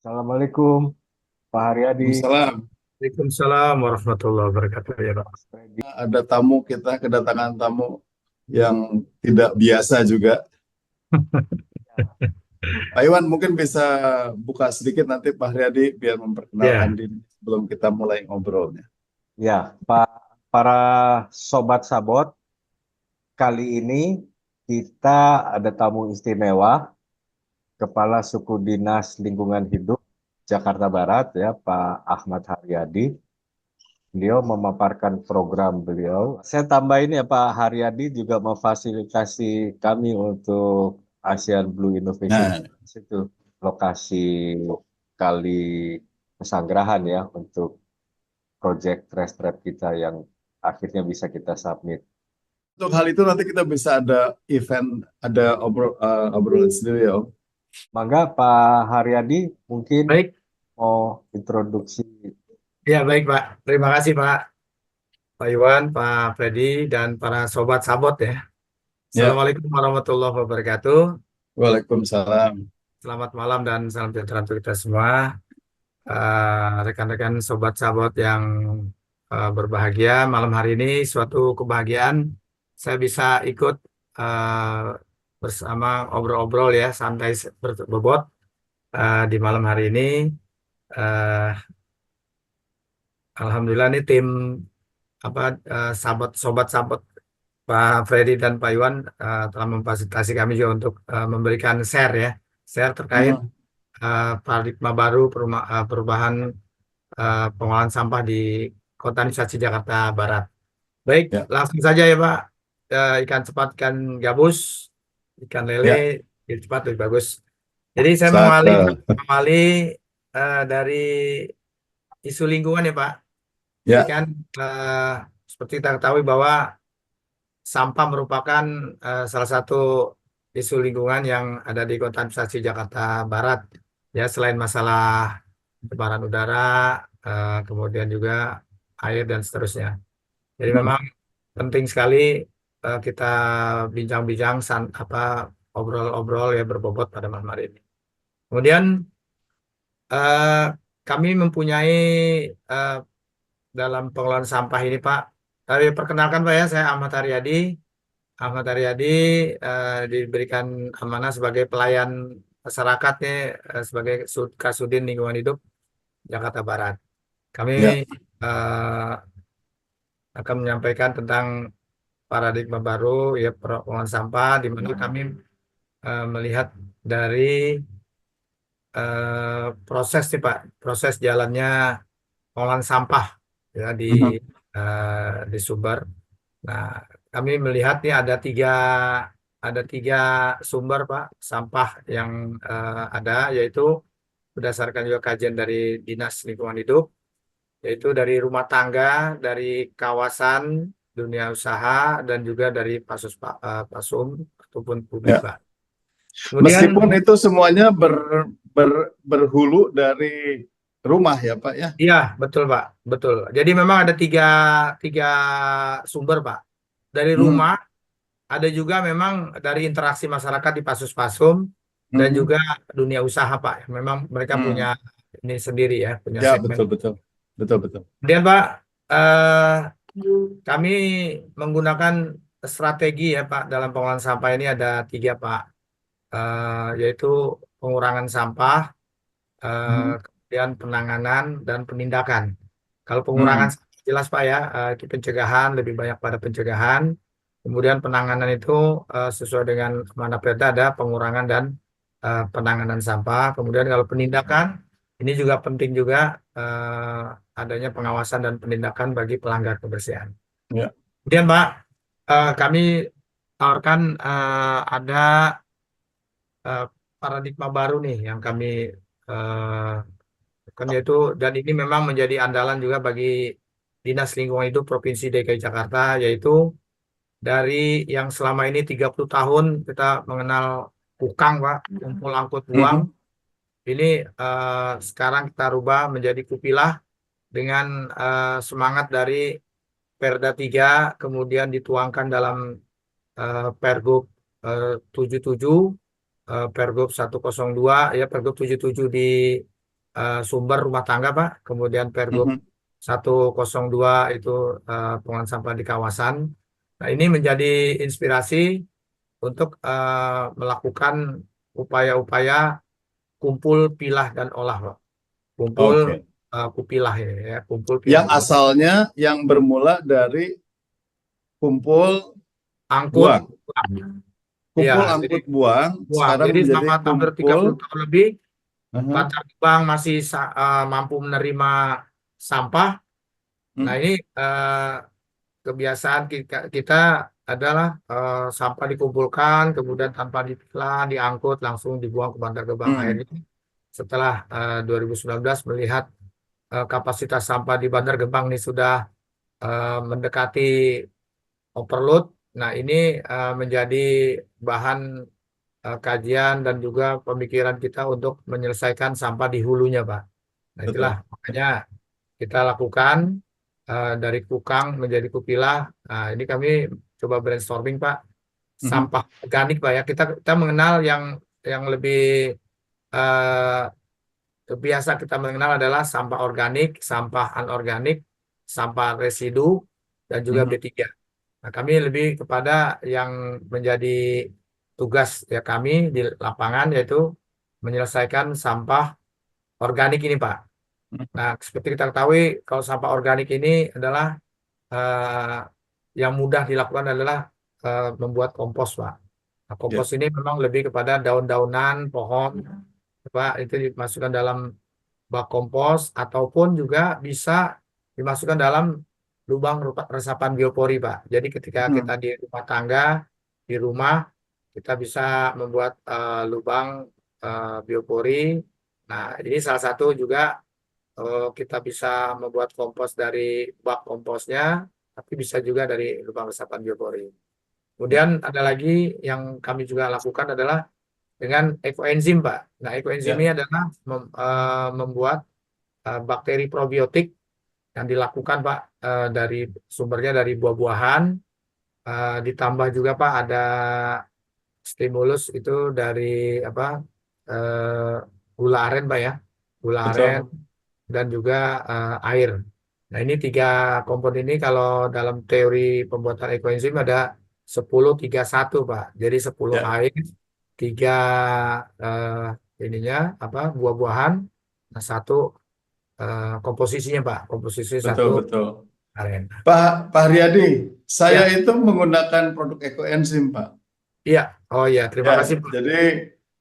Assalamualaikum Pak Haryadi. Waalaikumsalam. Waalaikumsalam warahmatullahi wabarakatuh ya Pak. Ada tamu kita, kedatangan tamu yang tidak biasa juga. Pak Iwan mungkin bisa buka sedikit nanti Pak Haryadi biar memperkenalkan Ya, diri sebelum kita mulai ngobrolnya. Ya, Pak, para sobat sabot, kali ini kita ada tamu istimewa, Kepala Suku Dinas Lingkungan Hidup Jakarta Barat, ya, Pak Ahmad Haryadi. Beliau memaparkan program beliau. Saya tambahin ya, Pak Haryadi juga memfasilitasi kami untuk ASEAN Blue Innovation Nah, Challenge, itu lokasi kali pesanggerahan ya untuk project trash trap kita yang akhirnya bisa kita submit. untuk hal itu nanti kita bisa ada event, ada obrolan sendiri ya Om. Mangga Pak Haryadi mungkin baik. mau introduksi. Ya, baik Pak. Terima kasih Pak Iwan, Pak Freddy, dan para sobat sabot ya. Ya, Assalamualaikum warahmatullahi wabarakatuh. Waalaikumsalam. Selamat malam dan salam sejahtera untuk kita semua. Rekan-rekan sobat sabot yang berbahagia, malam hari ini suatu kebahagiaan saya bisa ikut bersama obrol-obrol ya, santai berbobot di malam hari ini. Eh, Alhamdulillah nih tim sobat sabot Pak Freddy dan Pak Iwan telah memfasilitasi kami juga untuk memberikan share terkait Hmm, paradigma baru perubahan pengolahan sampah di Kota Administrasi Jakarta Barat. Baik, ya, langsung saja ya Pak. Ikan cepat, ikan gabus, ikan ya, lele, ikan cepat lebih bagus. Jadi saya cakep. mengawali dari isu lingkungan ya Pak. Jadi Ya, kan seperti kita ketahui bahwa sampah merupakan salah satu isu lingkungan yang ada di Kota Administrasi Jakarta Barat. Ya, selain masalah pencemaran udara, kemudian juga air dan seterusnya. Jadi hmm, memang penting sekali kita bincang-bincang obrol-obrol ya berbobot pada malam hari ini. Kemudian eh, kami mempunyai eh, dalam pengelolaan sampah ini Pak. Perkenalkan Pak ya, saya Ahmad Haryadi. Ahmad Haryadi diberikan amanah sebagai pelayan masyarakatnya sebagai Kasudin Lingkungan Hidup Jakarta Barat. Kami ya, eh, akan menyampaikan tentang paradigma baru ya pengelolaan sampah di mana kami melihat dari proses nih Pak, proses jalannya pengolahan sampah ya hmm, di Sumber. Nah, kami melihat nih ada tiga sumber Pak sampah yang ada, yaitu berdasarkan juga kajian dari Dinas Lingkungan Hidup, yaitu dari rumah tangga, dari kawasan dunia usaha, dan juga dari pasum ataupun publik ya. Pak. Kemudian, Meskipun itu semuanya berhulu dari rumah ya Pak ya. iya betul Pak, betul. Jadi memang ada tiga sumber Pak. Dari Hmm, rumah, ada juga memang dari interaksi masyarakat di Pasus-Pasum dan hmm, juga dunia usaha Pak. Memang mereka punya hmm. ini sendiri ya, punya Ya, segmen. betul betul. Betul betul. Kemudian Pak, eh, kami menggunakan strategi ya Pak dalam pengolahan sampah ini ada tiga Pak, yaitu pengurangan sampah, Hmm, kemudian penanganan dan penindakan. Kalau pengurangan hmm, jelas Pak ya, itu pencegahan, lebih banyak pada pencegahan. Kemudian penanganan itu sesuai dengan mana perda ada pengurangan dan penanganan sampah. Kemudian kalau penindakan, ini juga penting juga adanya pengawasan dan penindakan bagi pelanggar kebersihan. ya. Kemudian Pak, kami tawarkan ada eh, paradigma baru nih yang kami eh, kan yaitu, dan ini memang menjadi andalan juga bagi Dinas Lingkungan Hidup Provinsi DKI Jakarta, yaitu dari yang selama ini 30 tahun kita mengenal kukang Pak, kumpul angkut buang. Mhm. Ini sekarang kita rubah menjadi kupilah dengan semangat dari Perda 3, kemudian dituangkan dalam Pergub 77, Pergub 102, ya Pergub 77 di sumber rumah tangga Pak, kemudian Pergub Mhm. 102 itu pengelolaan sampah di kawasan. Nah, ini menjadi inspirasi untuk melakukan upaya-upaya kumpul, pilah, dan olah, Pak. Kumpul, Oke. kupilah ini ya, kumpul, pilah, Yang dan olah. asalnya yang bermula dari kumpul Angkut, buang. ya, Kumpul jadi angkut buang buang. sekarang Jadi menjadi selama hampir kumpul. 30 tahun lebih, Aha. Bantar Gebang masih mampu menerima sampah. Nah, Hmm. ini kebiasaan kita adalah sampah dikumpulkan, kemudian tanpa dipilah, diangkut, langsung dibuang ke Bantar Gebang. Hmm. Akhirnya setelah 2019 melihat kapasitas sampah di Bantar Gebang ini sudah mendekati overload. Nah, ini menjadi bahan kajian dan juga pemikiran kita untuk menyelesaikan sampah di hulunya, Pak. Nah, itulah Betul. makanya kita lakukan dari kukang menjadi kupilah. Nah, ini kami coba brainstorming, Pak. Mhm. Sampah organik, Pak ya. Kita mengenal yang lebih eh, biasa kita mengenal adalah sampah organik, sampah anorganik, sampah residu, dan juga Mhm. B3. Nah, kami lebih kepada yang menjadi tugas ya kami di lapangan, yaitu menyelesaikan sampah organik ini, Pak. Nah, seperti kita ketahui, kalau sampah organik ini adalah eh, yang mudah dilakukan adalah membuat kompos, Pak. Nah, kompos Ya. ini memang lebih kepada daun-daunan, pohon, Pak, itu dimasukkan dalam bak kompos ataupun juga bisa dimasukkan dalam lubang resapan biopori, Pak. Jadi ketika kita Mhm. di rumah tangga, di rumah, kita bisa membuat lubang biopori. Nah, ini salah satu juga kita bisa membuat kompos dari bak komposnya, tapi bisa juga dari lubang resapan biopori. Kemudian ada lagi yang kami juga lakukan adalah dengan ekoenzim, Pak. Nah, ekoenzim ini Ya. adalah membuat bakteri probiotik yang dilakukan, Pak, dari sumbernya dari buah-buahan. Ditambah juga, Pak, ada stimulus itu dari apa eh, gula aren, Pak ya, gula aren Betul. dan juga air. Nah, ini tiga komponen ini kalau dalam teori pembuatan ekoenzim ada 10-3-1, Pak. Jadi 10 Ya. air, 3 eh, ininya apa buah-buahan, nah satu komposisinya, Pak. Komposisi Betul, satu betul. aren. Pak Haryadi, saya Ya, itu menggunakan produk ekoenzim, Pak. iya. Oh ya, terima Ya, kasih, Pak. jadi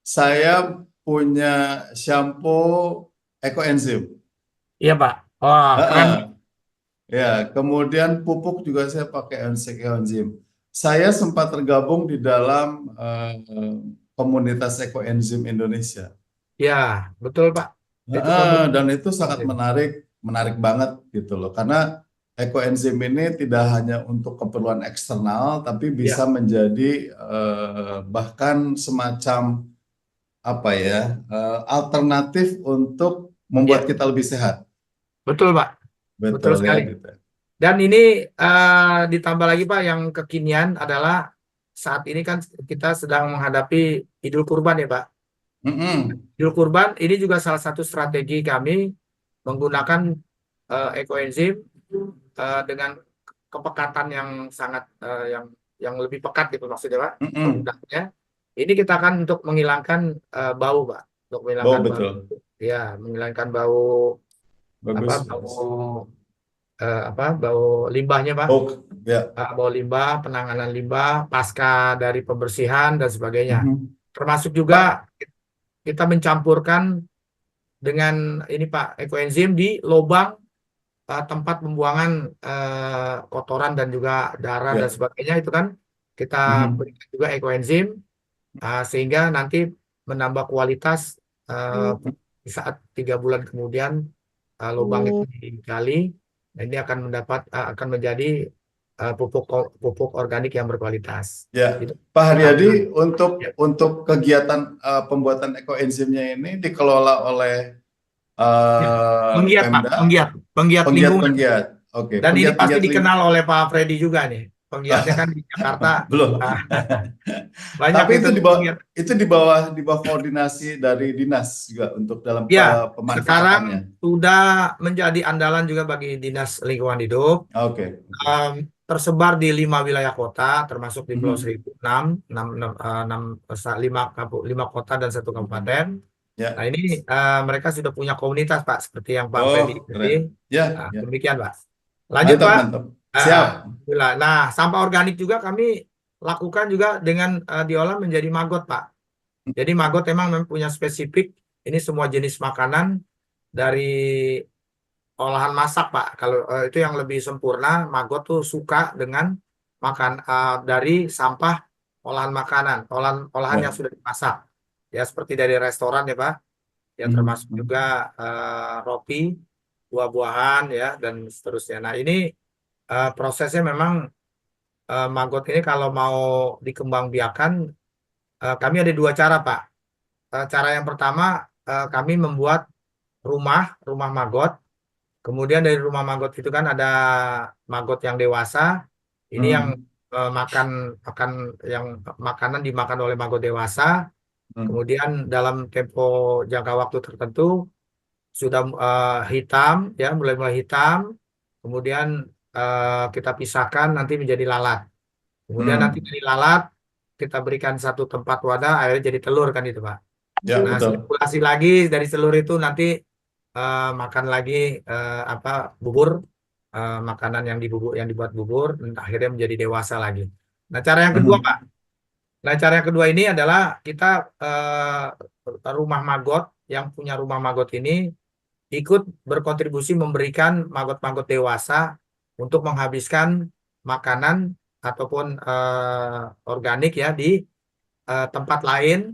saya punya shampoo ekoenzim. Iya, Pak. Wah, keren. Heeh. Ya, kemudian pupuk juga saya pakai ekoenzim. Saya sempat tergabung di dalam komunitas ekoenzim Indonesia. Ya, betul, Pak. Itu Dan komunitas. itu sangat menarik, menarik banget gitu loh. Karena ekoenzim ini tidak hanya untuk keperluan eksternal, tapi bisa Ya, menjadi bahkan semacam apa ya, alternatif untuk membuat ya, kita lebih sehat. betul, Pak. Betul Betul ya sekali. gitu. Dan ini ditambah lagi, Pak, yang kekinian adalah saat ini kan kita sedang menghadapi Idul Kurban ya, Pak. Mm-mm. Idul Kurban ini juga salah satu strategi kami menggunakan ekoenzim dengan kepekatan yang sangat yang lebih pekat gitu maksudnya, Pak, Mm-mm. penggunaannya. Ini kita akan untuk menghilangkan bau, Pak, untuk Oh menghilangkan bau, betul, ya, menghilangkan bau apa bagus. bau limbahnya, Pak. Oh ya. Bau limbah, penanganan limbah, pasca dari pembersihan dan sebagainya. Mhm. Termasuk juga Pak. kita mencampurkan dengan ini, Pak, ekoenzim di lubang tempat pembuangan kotoran dan juga darah dan Ya. sebagainya itu kan kita Mhm. berikan juga ekoenzim sehingga nanti menambah kualitas eh, di saat 3 bulan kemudian lubang itu digali. Nah, ini akan menjadi pupuk organik yang berkualitas. Ya, Itu Pak Haryadi, ya, untuk kegiatan pembuatan ekoenzimnya ini dikelola oleh ya. Penggiat Pak, Pemda, penggiat lingkungan. penggiat-penggiat. Oke, Dan ini pasti penggiat-penggiat dikenal oleh Pak Freddy juga nih. Penggiatnya kan di Jakarta belum. ah, banyak Tapi itu penggiat. itu di bawah koordinasi dari dinas juga untuk dalam Ya, pemanfaatannya. sekarang sudah menjadi andalan juga bagi Dinas Lingkungan Hidup. Oke. Tersebar di 5 wilayah kota, termasuk di Pulau Mhm. Seribu, 5 kota dan 1 kabupaten. Ya. Nah, ini mereka sudah punya komunitas, Pak, seperti yang Pak Freddy Oh, tadi. keren. Ya, ya. Demikian, Pak. Lanjut, Mantap, Pak. mantap. Siap. Alhamdulillah. Nah, sampah organik juga kami lakukan juga dengan diolah menjadi maggot, Pak. Jadi maggot memang punya spesifik. Ini semua jenis makanan dari olahan masak, Pak. Kalau itu yang lebih sempurna, maggot tuh suka dengan dari sampah olahan makanan, olahan yang Wah. sudah dimasak. Ya, seperti dari restoran ya, Pak. Ya, termasuk Mhm. juga roti, buah-buahan ya, dan seterusnya. Nah, ini prosesnya memang maggot ini kalau mau dikembangbiakan, kami ada 2 cara, Pak. Cara yang pertama, kami membuat rumah maggot. Kemudian dari rumah maggot itu kan ada maggot yang dewasa. Ini yang Mhm. makan makan yang makanan dimakan oleh maggot dewasa. Mhm. Kemudian dalam tempo jangka waktu tertentu sudah hitam, ya mulai hitam. Kemudian kita pisahkan nanti menjadi lalat. Kemudian nanti Mhm. dari lalat kita berikan satu tempat wadah, akhirnya jadi telur kan itu, Pak. Ya, Nah, betul. sirkulasi lagi dari telur itu nanti makan lagi bubur, makanan yang dibuat bubur, dan akhirnya menjadi dewasa lagi. Nah, cara yang kedua, Pak. Mhm. Nah, cara yang kedua ini adalah kita rumah maggot yang punya rumah maggot ini ikut berkontribusi memberikan maggot-maggot dewasa untuk menghabiskan makanan ataupun organik ya di tempat lain.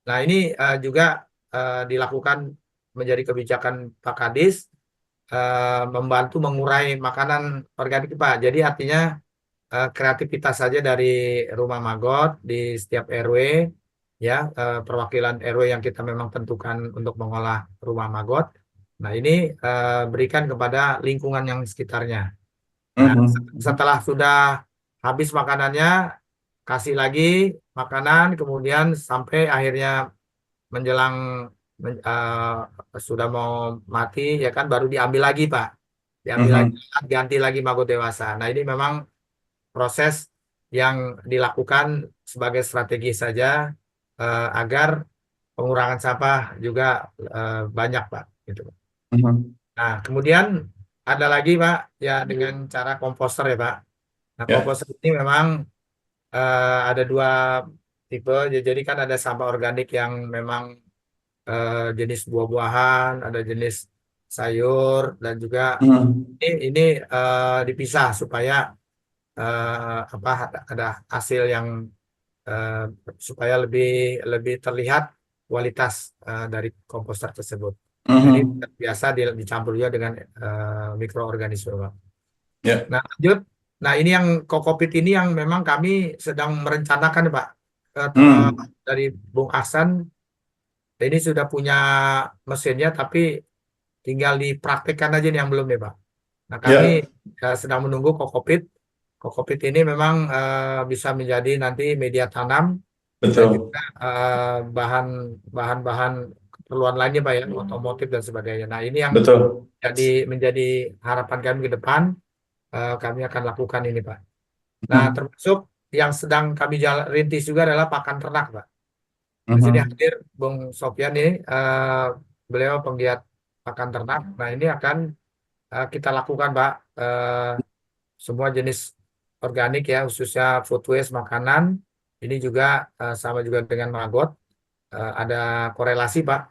Nah, ini juga dilakukan menjadi kebijakan Pak Kadis, membantu mengurai makanan organik, Pak. Jadi artinya kreativitas saja dari rumah maggot di setiap RW, ya perwakilan RW yang kita memang tentukan untuk mengolah rumah maggot. Nah, ini berikan kepada lingkungan yang sekitarnya. Nah, Mhm. setelah sudah habis makanannya, kasih lagi makanan, kemudian sampai akhirnya menjelang sudah mau mati, ya kan, baru diambil lagi, Pak. Diambil lagi, Mhm. ganti lagi maggot dewasa. Nah, ini memang proses yang dilakukan sebagai strategi saja agar pengurangan sampah juga banyak, Pak. Gitu. Mhm. Nah, kemudian ada lagi, Pak, ya dengan cara komposter ya, Pak. Nah, Ya. komposter ini memang ada 2 tipe. Jadi kan ada sampah organik yang memang jenis buah-buahan, ada jenis sayur, dan juga Mhm. ini dipisah supaya apa ada hasil yang eh, supaya lebih lebih terlihat kualitas dari komposter tersebut. Nah, ini Mhm. biasa dicampur juga dengan mikroorganisme, Pak. Ya. Nah, lanjut. Nah, ini yang kokopit ini yang memang kami sedang merencanakan, Pak. Mhm. Dari Bung Ahsan, ini sudah punya mesinnya, tapi tinggal dipraktekkan aja nih yang belum nih, Pak. Nah, kami Ya, sedang menunggu kokopit. Kokopit ini memang bisa menjadi nanti media tanam dan betul. juga bahan-bahan keperluan lainnya, Pak, ya, otomotif dan sebagainya. Nah, ini yang Betul. menjadi harapan kami ke depan. Kami akan lakukan ini, Pak. Nah, Mhm. termasuk yang sedang kami rintis juga adalah pakan ternak, Pak. Di sini Mhm. hadir Bung Sofyan ini, beliau penggiat pakan ternak. Nah, ini akan kita lakukan, Pak. Semua jenis organik ya, khususnya food waste makanan. Ini juga sama juga dengan maggot. Ada korelasi, Pak.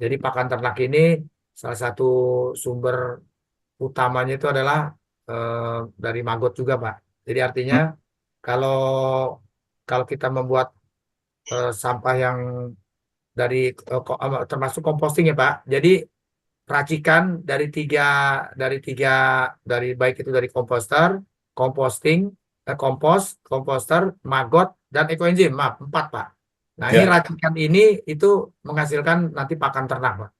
Jadi pakan ternak ini salah satu sumber utamanya itu adalah dari maggot juga, Pak. Jadi artinya kalau kalau kita membuat sampah yang dari termasuk composting ya, Pak. Jadi racikan dari tiga dari baik itu dari komposter, composting, kompos, komposter, maggot, dan ekoenzim. Maaf, 4 Pak. Nah ini Ya. racikan ini itu menghasilkan nanti pakan ternak Pak.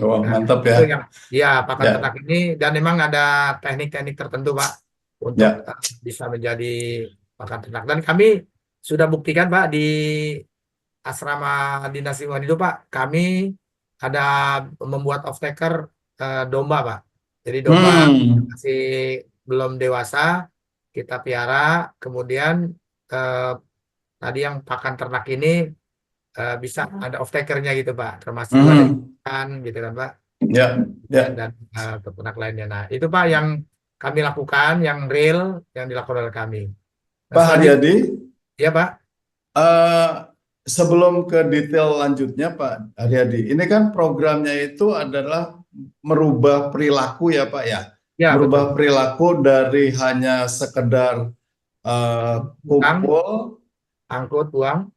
Oh, Nah, mantap itu ya. yang ya pakan Ya. ternak ini, dan memang ada teknik-teknik tertentu Pak untuk Ya. bisa menjadi pakan ternak. Dan kami sudah buktikan Pak di asrama dinas lingkungan hidup Pak, kami ada membuat off taker domba Pak. Jadi domba masih belum dewasa kita piara, kemudian tadi yang pakan ternak ini bisa ada off takernya gitu Pak, termasuk juga dari ikan gitu kan Pak. Ya. Ya. Dan peternak lainnya. Nah itu Pak yang kami lakukan, yang real yang dilakukan oleh kami. Nah, Pak selanjutnya, Haryadi, ya Pak. sebelum ke detail lanjutnya Pak Haryadi, ini kan programnya itu adalah merubah perilaku ya Pak ya. Ya, Merubah betul. perilaku dari hanya sekedar Angkut uang,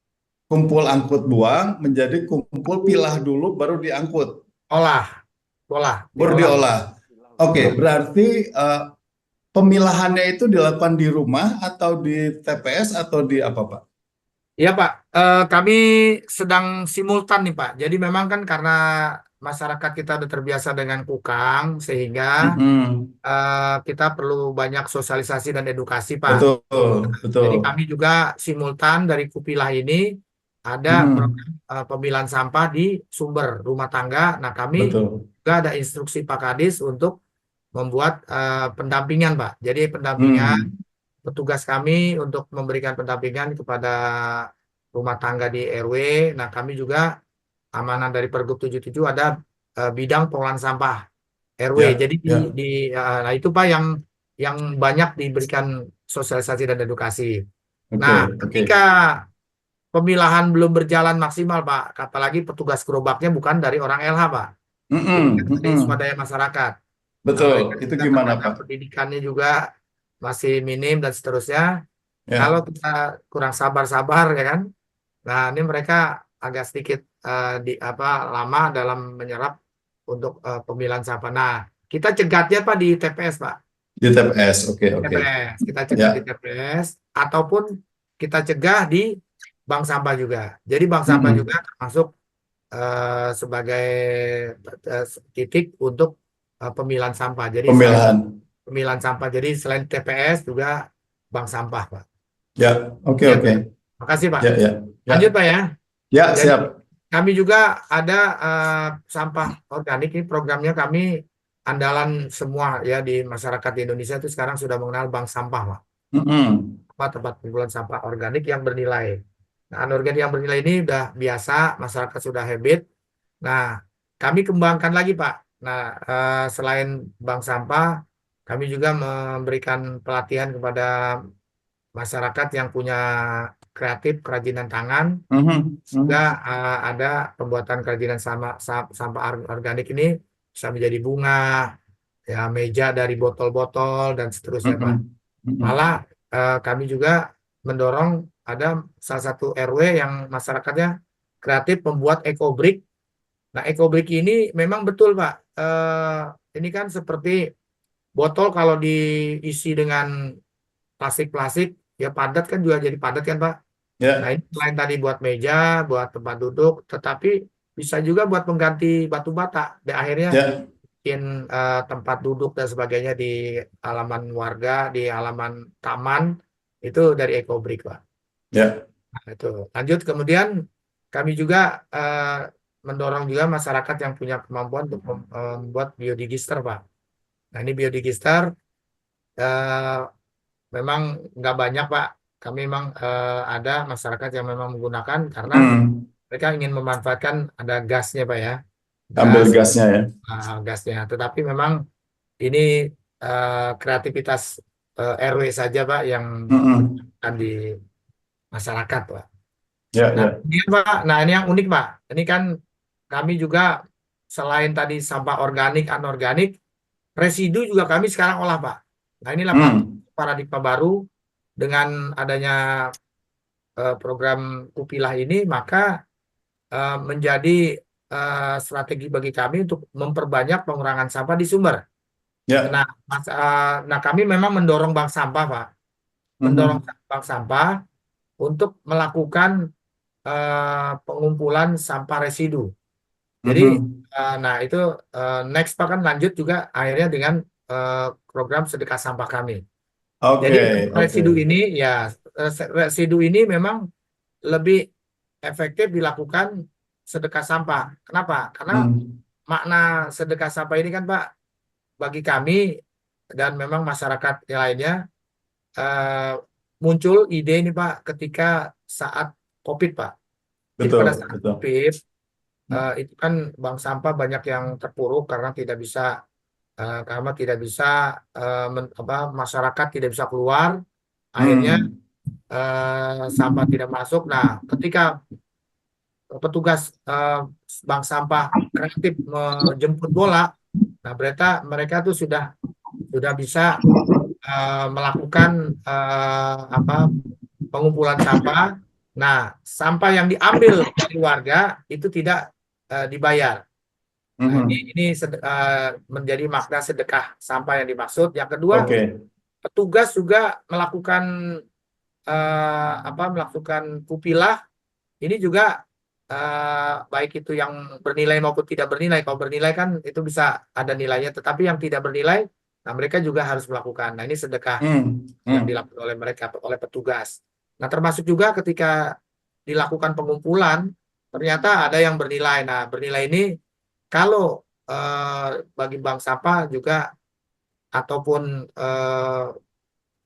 kumpul angkut buang menjadi kumpul pilah dulu baru diangkut, olah, baru diolah. Oke, berarti pemilahannya itu dilakukan di rumah atau di TPS atau di apa Pak? Iya Pak, kami sedang simultan nih Pak. Jadi memang kan karena masyarakat kita udah terbiasa dengan kukang, sehingga kita perlu banyak sosialisasi dan edukasi Pak. Betul, betul. Jadi kami juga simultan dari Kupilah ini ada program pemilahan sampah di sumber rumah tangga. Nah kami juga ada instruksi Pak Kadis untuk membuat pendampingan Pak. Jadi pendampingan petugas kami untuk memberikan pendampingan kepada rumah tangga di RW. Nah, kami juga amanah dari Pergub 77 ada bidang pengolahan sampah RW. Ya, Jadi ya. nah itu Pak yang banyak diberikan sosialisasi dan edukasi. Oke, Nah, oke. ketika pemilahan belum berjalan maksimal Pak, apalagi petugas gerobaknya bukan dari orang LH Pak. Ini kan dari swadaya masyarakat. Nah, Betul, mereka itu juga gimana karena Pak? pendidikannya juga masih minim dan seterusnya. Ya. Kalau kita kurang sabar-sabar ya kan. Nah, ini mereka agak sedikit lama dalam menyerap untuk pemilahan sampah. Nah, kita cegatnya Pak di TPS Pak. Di TPS, oke. TPS, kita cegah di TPS ataupun kita cegah di bank sampah juga. Jadi bank sampah juga termasuk sebagai titik untuk pemilahan sampah. Jadi pemilahan sampah. Jadi selain TPS juga bank sampah, Pak. Ya, oke. Makasih, Pak. Ya. Lanjut, Pak ya. Ya, jadi, siap. Kami juga ada sampah organik. Ini programnya kami andalan semua ya di masyarakat di Indonesia itu sekarang sudah mengenal bank sampah, Pak. Tempat pengumpulan sampah organik yang bernilai. Nah, anorganik yang bernilai ini udah biasa, masyarakat sudah habit. Nah, kami kembangkan lagi, Pak. Nah, selain bank sampah, kami juga memberikan pelatihan kepada masyarakat yang punya kreatif kerajinan tangan. Juga ada pembuatan kerajinan sampah organik ini bisa menjadi bunga, ya meja dari botol-botol dan seterusnya, Pak. Malah kami juga mendorong ada salah satu RW yang masyarakatnya kreatif membuat ekobrik. Nah, ekobrik ini memang betul, Pak. Ini kan seperti botol kalau diisi dengan plastik-plastik, ya padat kan juga jadi padat kan, Pak. Ya. Nah, ini selain tadi buat meja, buat tempat duduk, tetapi bisa juga buat pengganti batu bata. Dan akhirnya bikin tempat duduk dan sebagainya di halaman warga, di halaman taman, itu dari ekobrik, Pak. Ya. Nah, itu. Lanjut, kemudian kami juga mendorong juga masyarakat yang punya kemampuan untuk membuat biodigester, Pak. Nah, ini biodigester memang nggak banyak, Pak. Kami memang ada masyarakat yang memang menggunakan karena mereka ingin memanfaatkan ada gasnya, Pak ya. Ambil gasnya ya. Gasnya. Tetapi memang ini kreativitas RW saja, Pak, yang akan di masyarakat, Pak. Nah, ini yang unik, Pak. Ini kan kami juga selain tadi sampah organik, anorganik, residu juga kami sekarang olah, Pak. Nah, inilah Pak paradigma baru dengan adanya program Kupilah ini, maka menjadi strategi bagi kami untuk memperbanyak pengurangan sampah di sumber. Ya. Nah, kami memang mendorong bank sampah, Pak, mendorong Mhm. bank sampah untuk melakukan pengumpulan sampah residu. Jadi, Mhm. nah itu next Pak kan lanjut juga akhirnya dengan program sedekah sampah kami. Jadi Oke, untuk oke. residu ini ya, residu ini memang lebih efektif dilakukan sedekah sampah. Kenapa? Karena Hmm. makna sedekah sampah ini kan Pak, bagi kami dan memang masyarakat yang lainnya eh, muncul ide ini Pak ketika saat COVID Pak. Jadi pada Betul, saat betul. COVID itu kan bank sampah banyak yang terpuruk karena tidak bisa masyarakat tidak bisa keluar, akhirnya Hmm. sampah tidak masuk. Nah, ketika petugas bank sampah kreatif menjemput bola, nah mereka tuh sudah bisa melakukan apa pengumpulan sampah. Nah, sampah yang diambil dari warga itu tidak dibayar. Nah, Mhm. menjadi makna sedekah sampah yang dimaksud. Yang kedua, Oke. petugas juga melakukan melakukan pupilah. Ini juga baik itu yang bernilai maupun tidak bernilai. Kalau bernilai kan itu bisa ada nilainya, tetapi yang tidak bernilai, nah mereka juga harus melakukan. Nah, ini sedekah Hmm. yang Hmm. dilakukan oleh mereka, oleh petugas. Nah, termasuk juga ketika dilakukan pengumpulan, ternyata ada yang bernilai. Nah, bernilai ini kalau bagi bank sampah juga ataupun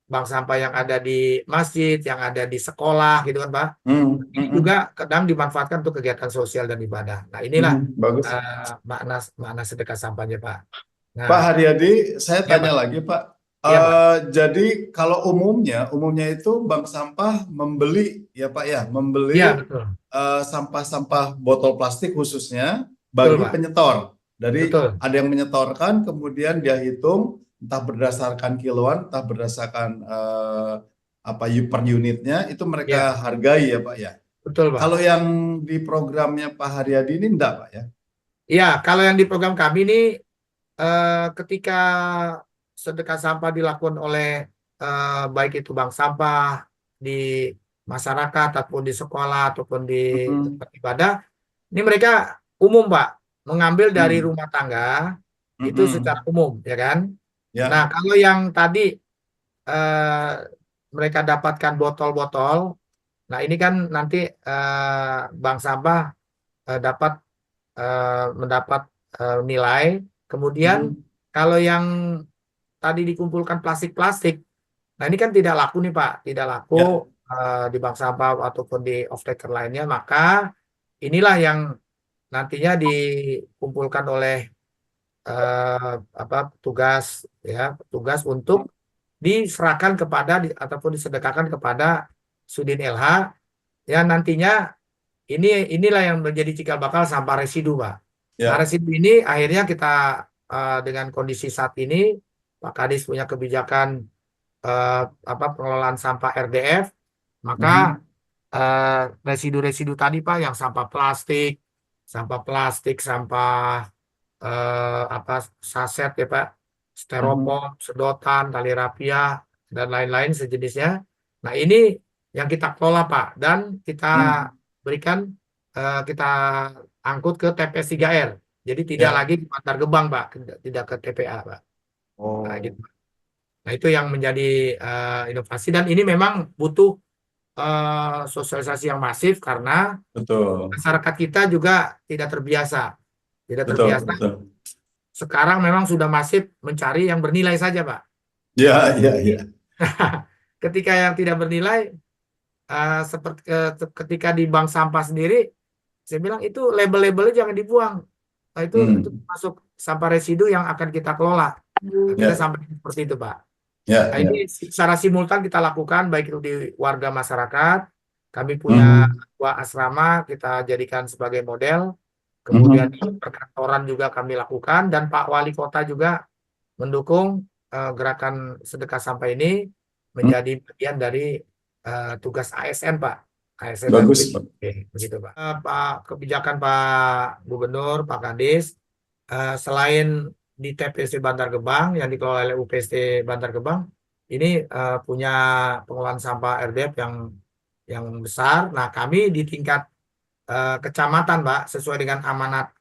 bank sampah yang ada di masjid, yang ada di sekolah gitu kan Pak. Hmm. Ini juga Hmm. kadang dimanfaatkan untuk kegiatan sosial dan ibadah. Nah, inilah Hmm. Bagus. makna makna sedekah sampahnya Pak. Nah, Pak Haryadi, saya ya Pak. tanya lagi, Pak. Iya Pak. Jadi kalau umumnya itu bank sampah membeli, ya Pak ya, Iya membeli betul. sampah-sampah botol plastik khususnya Betul bagi Pak. penyetor. Dari Betul. ada yang menyetorkan, kemudian dia hitung entah berdasarkan kiloan, entah berdasarkan per unitnya, itu mereka Iya, hargai ya Pak ya. betul Pak. Kalau yang di programnya Pak Haryadi ini enggak Pak ya? Iya, kalau yang di program kami ini ketika sedekah sampah dilakukan oleh baik itu bank sampah di masyarakat ataupun di sekolah ataupun di Hmm. tempat ibadah, ini mereka umum Pak, mengambil dari Hmm. rumah tangga itu secara Hmm. umum, ya kan? Nah, Ya, kalau yang tadi eh, mereka dapatkan botol-botol, nah ini kan nanti bank sampah dapat mendapat nilai. Kemudian hmm. kalau yang tadi dikumpulkan plastik-plastik, nah ini kan tidak laku nih Pak, tidak laku Ya. di bank sampah ataupun di off-taker lainnya, maka inilah yang nantinya dikumpulkan oleh petugas ya, petugas untuk diserahkan kepada ataupun disedekahkan kepada Sudin LH ya nantinya inilah yang menjadi cikal bakal sampah residu, Pak. Nah, Ya. residu ini akhirnya kita dengan kondisi saat ini Pak Kadis punya kebijakan eh, pengelolaan sampah RDF, maka Mhm. eh, residu-residu tadi Pak yang sampah plastik, sampah saset ya Pak, styrofoam, Mhm. sedotan, tali rapia dan lain-lain sejenisnya. Nah, ini yang kita kelola Pak dan kita Mhm. berikan kita angkut ke TPS 3R. Jadi tidak Ya. lagi di Bantar Gebang Pak, tidak ke TPA Pak. Nah, Oh, gitu. Nah, itu yang menjadi inovasi dan ini memang butuh sosialisasi yang masif karena Betul. masyarakat kita juga tidak terbiasa. Tidak Betul, terbiasa. betul. Sekarang memang sudah masif mencari yang bernilai saja, Pak. Ya, ya, Jadi, ya. ketika yang tidak bernilai, seperti ketika di bank sampah sendiri, saya bilang itu label-labelnya jangan dibuang. Nah, itu Hmm. masuk sampah residu yang akan kita kelola. Nah, kita Ya, sampai seperti itu, Pak. ya, Nah, ini ya. secara simultan kita lakukan, baik itu di warga masyarakat, kami punya Mhm. dua asrama, kita jadikan sebagai model, kemudian di Mhm. perkantoran juga kami lakukan, dan Pak Wali Kota juga mendukung gerakan sedekah sampah ini Hmm. menjadi bagian dari tugas ASN, Pak. ASN dan Bagus, Pak. PJJ, begitu, Pak. Kebijakan Pak Gubernur, Pak Kadis, selain di TPST Bantar Gebang yang dikelola oleh UPST Bantar Gebang ini punya pengelolaan sampah RDF yang besar. Nah, kami di tingkat kecamatan, Pak, sesuai dengan amanat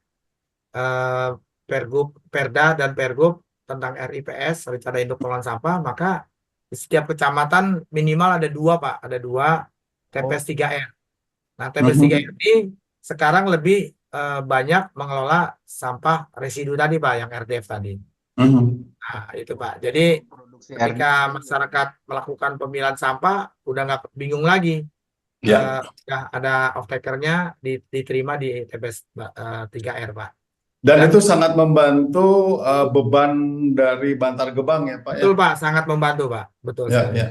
eh, Pergub, Perda dan Pergub tentang RIPS, Rencana Induk Pengelolaan Sampah, maka di setiap kecamatan minimal ada dua, Pak, ada dua TPS 3R. Nah, TPS 3R ini sekarang lebih banyak mengelola sampah residu tadi, Pak, yang RDF tadi. Nah, itu, Pak. Jadi Produksi ketika RDF. masyarakat melakukan pemilahan sampah, udah nggak bingung lagi. Ya. Ada off-takernya diterima di TPS 3R, Pak. Dan Dan itu sangat membantu beban dari Bantar Gebang ya, Pak ya. betul, Pak, sangat membantu, Pak. Betul Ya, sekali. ya.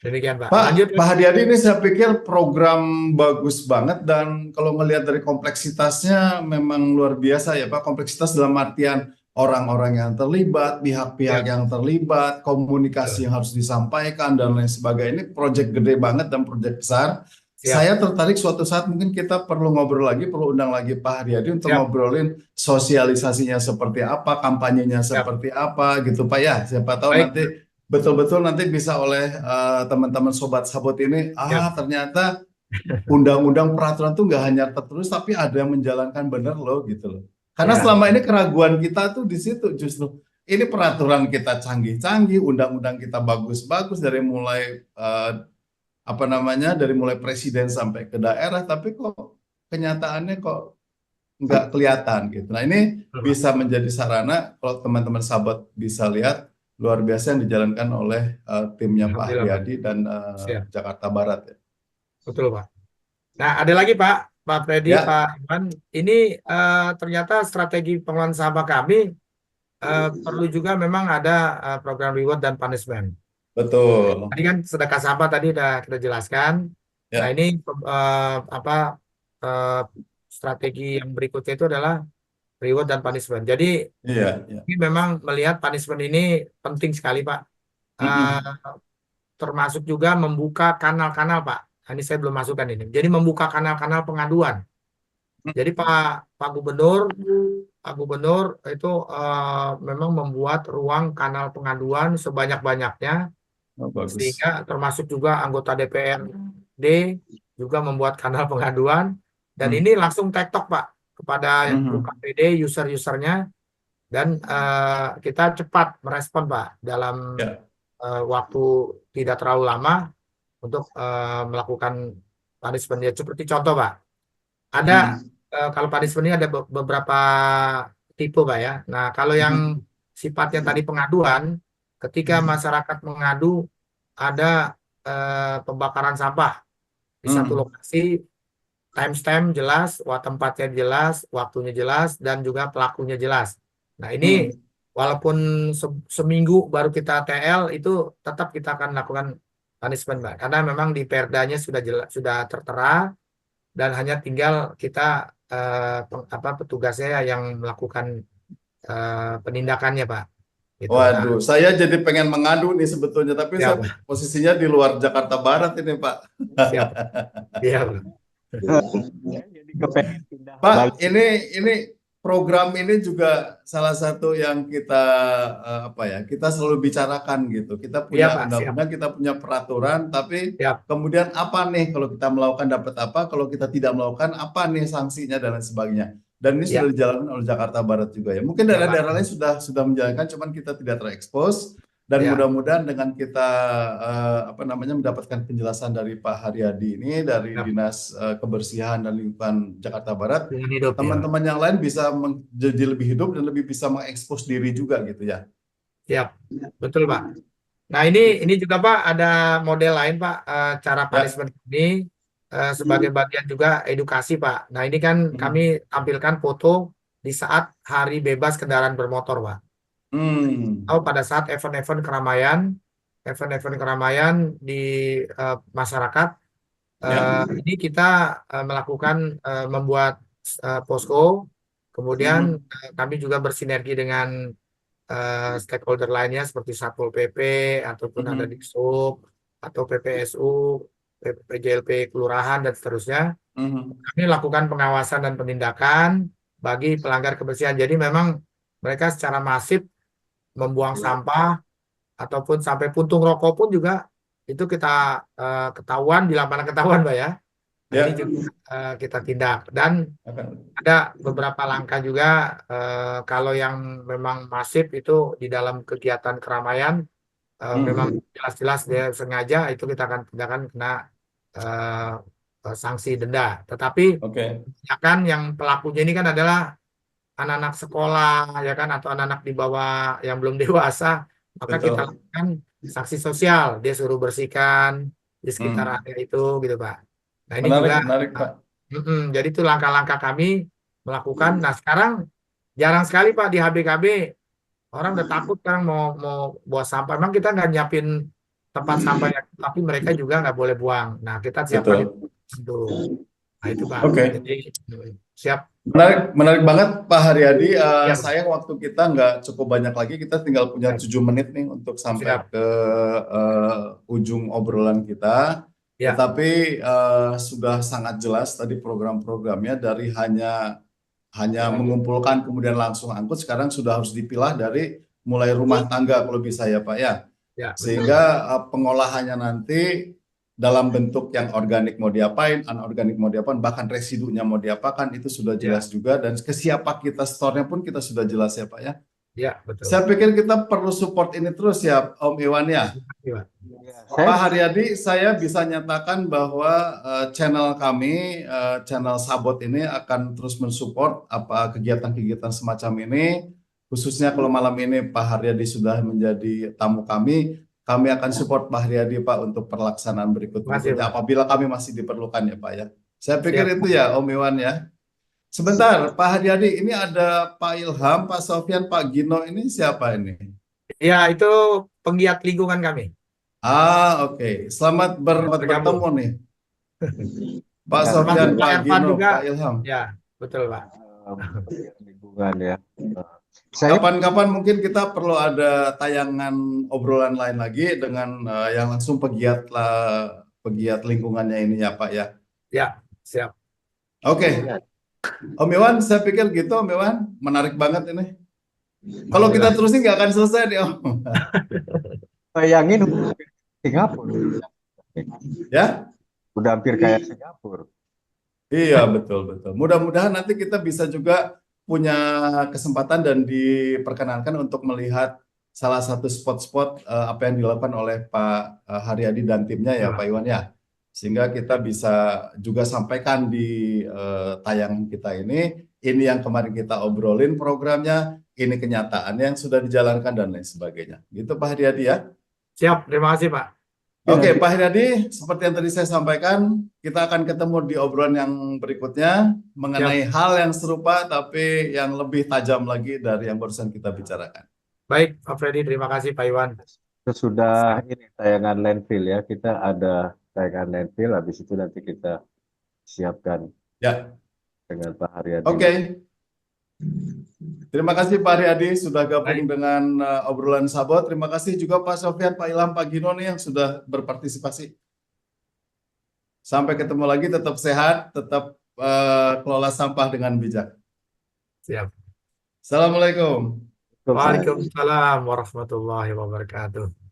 Demikian, Pak. Pak, Lanjut, Pak Haryadi ini saya pikir program bagus banget dan kalau ngelihat dari kompleksitasnya memang luar biasa ya Pak. Kompleksitas dalam artian orang-orang yang terlibat, pihak-pihak Ya, yang terlibat, komunikasi betul. yang harus disampaikan dan lain sebagainya. Ini proyek gede banget dan proyek besar. Siap, Saya tertarik suatu saat mungkin kita perlu ngobrol lagi, perlu undang lagi Pak Haryadi untuk siap, ngobrolin sosialisasinya seperti apa, kampanyenya siap. seperti apa gitu Pak ya. Siapa tahu Baik, nanti betul-betul nanti bisa oleh teman-teman Sobat Sabot ini, siap. ternyata undang-undang peraturan tuh nggak hanya tertulis, tapi ada yang menjalankan benar loh gitu loh. Karena Ya, selama ini keraguan kita tuh di situ justru. Ini peraturan kita canggih-canggih, undang-undang kita bagus-bagus dari mulai dari mulai presiden sampai ke daerah, tapi kok kenyataannya kok nggak kelihatan gitu. Nah ini betul, Pak. bisa menjadi sarana kalau teman-teman sahabat bisa lihat luar biasa yang dijalankan oleh timnya Pak Alhamdulillah, Pak. Haryadi dan Siap, Jakarta Barat ya. betul, Pak. Nah, ada lagi, Pak Freddy, Ya, Pak Iwan. Ini ternyata strategi pengelolaan sampah kami perlu juga memang ada program reward dan punishment. betul. Tadi kan sedekah sampah tadi udah kita jelaskan. Nah, Ya, ini eh, strategi yang berikutnya itu adalah reward dan punishment. Jadi iya, iya. ini memang melihat punishment ini penting sekali, Pak. Eh, Mm-mm. Termasuk juga membuka kanal-kanal, Pak. Nah, ini saya belum masukkan ini. Jadi membuka kanal-kanal pengaduan. Jadi Pak Gubernur itu memang membuat ruang kanal pengaduan sebanyak-banyaknya, Oh, bagus. sehingga termasuk juga anggota DPRD juga membuat kanal pengaduan, dan Mm. ini langsung tektok, Pak, kepada Mhm. UKPD user-usernya, dan kita cepat merespon, Pak, dalam Ya. waktu tidak terlalu lama untuk melakukan punishment. Ya, seperti contoh, Pak, ada Mm. kalau punishment ini ada beberapa tipe, Pak, ya. Nah, kalau yang Mhm. sifatnya tadi pengaduan, ketika masyarakat mengadu ada pembakaran sampah di satu Mm. lokasi, timestamp jelas, tempatnya jelas, waktunya jelas, dan juga pelakunya jelas. Nah, ini Mm. walaupun seminggu baru kita TL, itu tetap kita akan lakukan punishment, Pak. Karena memang di perdanya sudah jelas, sudah tertera, dan hanya tinggal kita petugasnya yang melakukan penindakannya, Pak. Gitu. Nah, Waduh, saya jadi pengen mengadu nih sebetulnya, tapi saya siap, posisinya di luar Jakarta Barat ini, Pak. siap, siap. Jadi kepengen pindah Pak, balik. ini program ini juga salah satu yang kita kita selalu bicarakan gitu. Kita Iya, punya Pak, siap, undang-undang, kita punya peraturan, tapi siap, kemudian apa nih kalau kita melakukan dapat apa, kalau kita tidak melakukan apa nih sanksinya dan lain sebagainya. Dan ini sudah ya, dijalankan oleh Jakarta Barat juga ya. Mungkin ya, Pak, daerah-daerah lain sudah menjalankan, cuman kita tidak terekspos. Dan ya, mudah-mudahan dengan kita mendapatkan penjelasan dari Pak Haryadi ini dari siap. Dinas Kebersihan dan Lingkungan Jakarta Barat, Dengan hidup, ya, Pak. teman-teman yang lain bisa menjadi lebih hidup dan lebih bisa mengekspos diri juga gitu ya. Siap, betul, Pak. Nah, ini juga, Pak, ada model lain, Pak, cara Ya. punishment ini sebagai bagian juga edukasi, Pak. Nah, ini kan kami tampilkan foto di saat hari bebas kendaraan bermotor, Pak. Atau pada saat event-event keramaian di masyarakat, Ya. ini kita melakukan membuat posko, kemudian kami juga bersinergi dengan stakeholder lainnya seperti Satpol PP ataupun ada Diksub atau PPSU, PJLP Kelurahan dan seterusnya. Kami lakukan pengawasan dan penindakan bagi pelanggar kebersihan. Jadi memang mereka secara masif membuang sampah ataupun sampai puntung rokok pun juga itu kita ketahuan di lapangan ketahuan, Pak ya. Nah, ini Ya, juga kita tindak dan akan. ada beberapa langkah juga kalau yang memang masif itu di dalam kegiatan keramaian memang jelas-jelas dia sengaja itu kita akan tindakan kena eh, sanksi denda. Tetapi Oke, ya kan yang pelakunya ini kan adalah anak-anak sekolah ya kan atau anak-anak di bawah yang belum dewasa, maka kita betul. lakukan sanksi sosial, dia suruh bersihkan di sekitar Hmm. area itu gitu Pak. Nah ini Menarik, juga menarik, Pak. jadi itu langkah-langkah kami melakukan. Nah sekarang jarang sekali Pak di HBKB orang udah takut kan mau mau buang sampah. Memang kita nggak nyiapin tempat sampah ya, tapi mereka juga nggak boleh buang. Nah kita siapkan itu Betul. dulu. Nah itu Pak. Oke. Jadi siap. Menarik, menarik banget Pak Haryadi. Ya, Sayang waktu kita nggak cukup banyak lagi. Kita tinggal punya siap. 7 menit nih untuk sampai Siap. ke ujung obrolan kita. Ya, Tetapi sudah sangat jelas tadi program-programnya dari hanya mengumpulkan kemudian langsung angkut. Sekarang sudah harus dipilah dari mulai rumah tangga kalau bisa ya Pak ya. ya betul. Sehingga pengolahannya nanti dalam bentuk yang organik mau diapain, anorganik mau diapain, bahkan residunya mau diapakan itu sudah jelas juga, dan ke siapa kita store-nya pun kita sudah jelas ya Pak ya. Ya betul. Saya pikir kita perlu support ini terus ya Om Iwan ya. Iya. Pak Haryadi, saya bisa nyatakan bahwa channel kami, channel Sabot ini akan terus mensupport apa kegiatan-kegiatan semacam ini. Khususnya kalau malam ini Pak Haryadi sudah menjadi tamu kami akan support Pak Haryadi Pak untuk pelaksanaan berikutnya apabila kami masih diperlukan ya Pak ya. Saya pikir Siap. itu ya Om Iwan ya. Sebentar Pak Haryadi, ini ada Pak Ilham, Pak Sofyan, Pak Gino, ini siapa ini? Ya itu penggiat lingkungan kami. Oke. Selamat bertemu nih. Pak Ya, Sofyan, Pak Pak Ervan Gino, juga. Pak Ilham. Ya betul Pak. lingkungan ya. Saya Kapan-kapan mungkin kita perlu ada tayangan obrolan lain lagi dengan yang langsung pegiat lingkungannya ini ya Pak ya. Ya siap. Oke. Om Iwan, saya pikir gitu Om Iwan. Menarik banget ini. Kalau kita terusin nggak akan selesai nih Om. bayangin Singapura. Ya? Udah hampir kayak Singapura. Iya, betul-betul. Mudah-mudahan nanti kita bisa juga punya kesempatan dan diperkenankan untuk melihat salah satu spot-spot apa yang dilakukan oleh Pak Haryadi dan timnya ya Pak Iwan ya. Sehingga kita bisa juga sampaikan di tayangan kita ini yang kemarin kita obrolin programnya, ini kenyataan yang sudah dijalankan dan lain sebagainya. Gitu Pak Haryadi ya. Siap, terima kasih Pak. Oke, Pak Haryadi, seperti yang tadi saya sampaikan, kita akan ketemu di obrolan yang berikutnya mengenai hal yang serupa tapi yang lebih tajam lagi dari yang barusan kita bicarakan. Baik, Pak Freddy, terima kasih Pak Iwan. Sesudah ini tayangan landfill ya, kita ada tayangan landfill, habis itu nanti kita siapkan Ya. dengan Pak Haryadi. Oke. Terima kasih Pak Haryadi sudah gabung dengan obrolan Sabot. Terima kasih juga Pak Sofyan, Pak Ilham, Pak Gino nih yang sudah berpartisipasi. Sampai ketemu lagi, tetap sehat, tetap kelola sampah dengan bijak. Siap. Assalamualaikum. Waalaikumsalam warahmatullahi wabarakatuh.